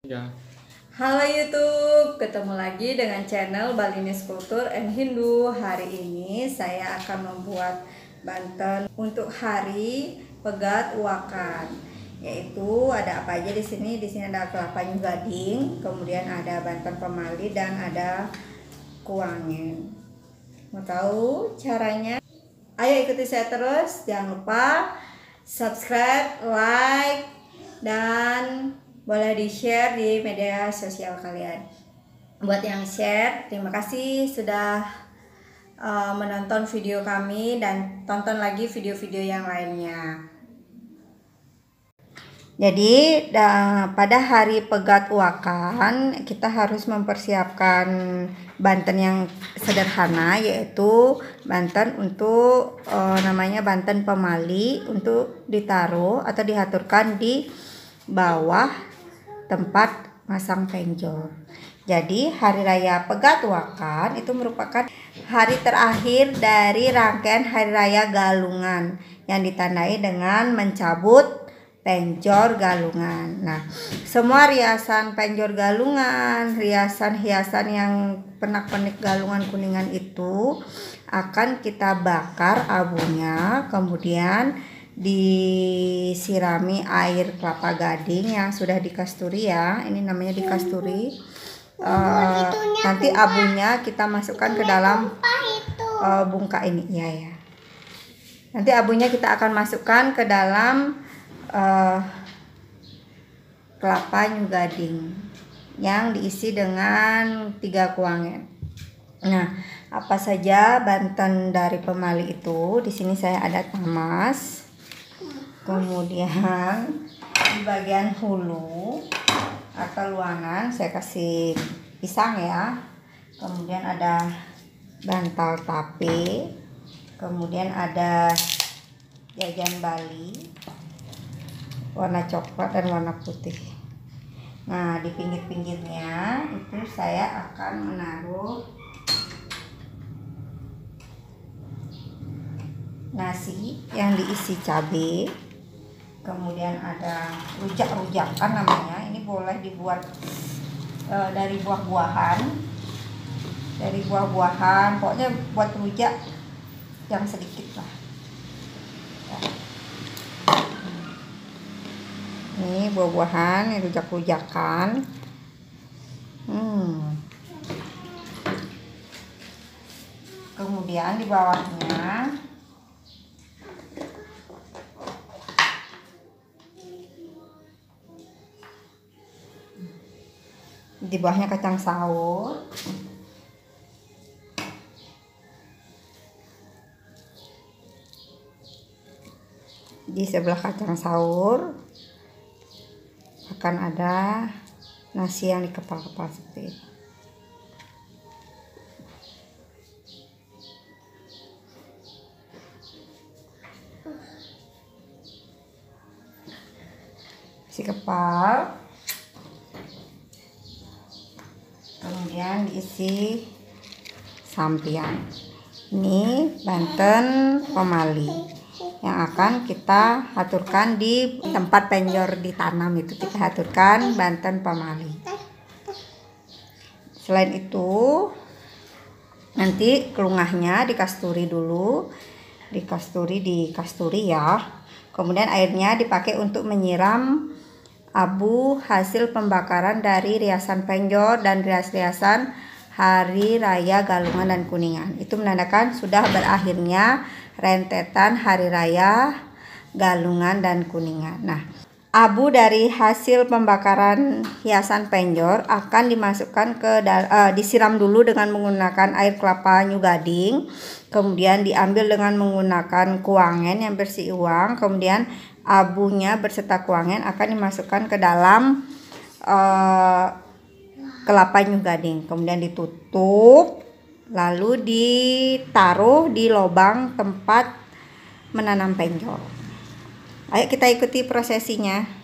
Ya. Halo YouTube, ketemu lagi dengan channel Balinese Culture and Hindu. Hari ini saya akan membuat Banten untuk hari Pegat Uakan. Yaitu ada apa aja di sini? Di sini ada kelapa gading, kemudian ada Banten pemali dan ada kuangin. Mau tahu caranya? Ayo ikuti saya terus. Jangan lupa subscribe, like, dan boleh di-share di media sosial kalian. Buat yang share, terima kasih sudah menonton video kami dan tonton lagi video-video yang lainnya. Jadi pada hari Pegat Uakan kita harus mempersiapkan Banten yang sederhana, yaitu Banten untuk namanya Banten pemali, untuk ditaruh atau diaturkan di bawah tempat masang penjor. Jadi hari raya Pegat Uakan itu merupakan hari terakhir dari rangkaian hari raya Galungan yang ditandai dengan mencabut penjor galungan. Nah, semua riasan penjor galungan, hiasan-hiasan yang pernak-pernik galungan kuningan itu akan kita bakar abunya, kemudian disirami air kelapa gading yang sudah dikasturi ya. Ini namanya dikasturi. Nanti abunya kita masukkan ke dalam bungka ini ya. Nanti abunya kita akan masukkan ke dalam kelapa gading yang diisi dengan 3 kuangen. Nah, apa saja Banten dari pemali itu? Di sini saya ada tamas. Kemudian di bagian hulu atau luangan saya kasih pisang ya. Kemudian ada bantal tape. Kemudian ada jajan Bali warna coklat dan warna putih. Nah, di pinggir-pinggirnya itu saya akan menaruh nasi yang diisi cabai. Kemudian ada rujak-rujakan namanya. Ini boleh dibuat dari buah-buahan. Pokoknya buat rujak yang sedikit lah. Ini buah-buahan, ini rujak-rujakan. Kemudian di bawahnya kacang saur. Di sebelah kacang saur akan ada nasi yang dikepal-kepal seperti ini. Nasi kepal, kemudian diisi sampian. Ini Banten pemali yang akan kita aturkan di tempat penjor ditanam, itu kita aturkan Banten pemali. Selain itu nanti kelungahnya dikasturi dulu, di kasturi ya. Kemudian airnya dipakai untuk menyiram abu hasil pembakaran dari riasan penjor dan rias-riasan hari raya Galungan dan Kuningan. Itu menandakan sudah berakhirnya rentetan hari raya Galungan dan Kuningan. Nah, abu dari hasil pembakaran hiasan penjor akan dimasukkan disiram dulu dengan menggunakan air kelapa gading. Kemudian diambil dengan menggunakan kuangen yang bersih uang. Kemudian abunya berserta kuangen akan dimasukkan ke dalam kelapa gading. Kemudian ditutup, lalu ditaruh di lubang tempat menanam penjor. Ayo kita ikuti prosesinya.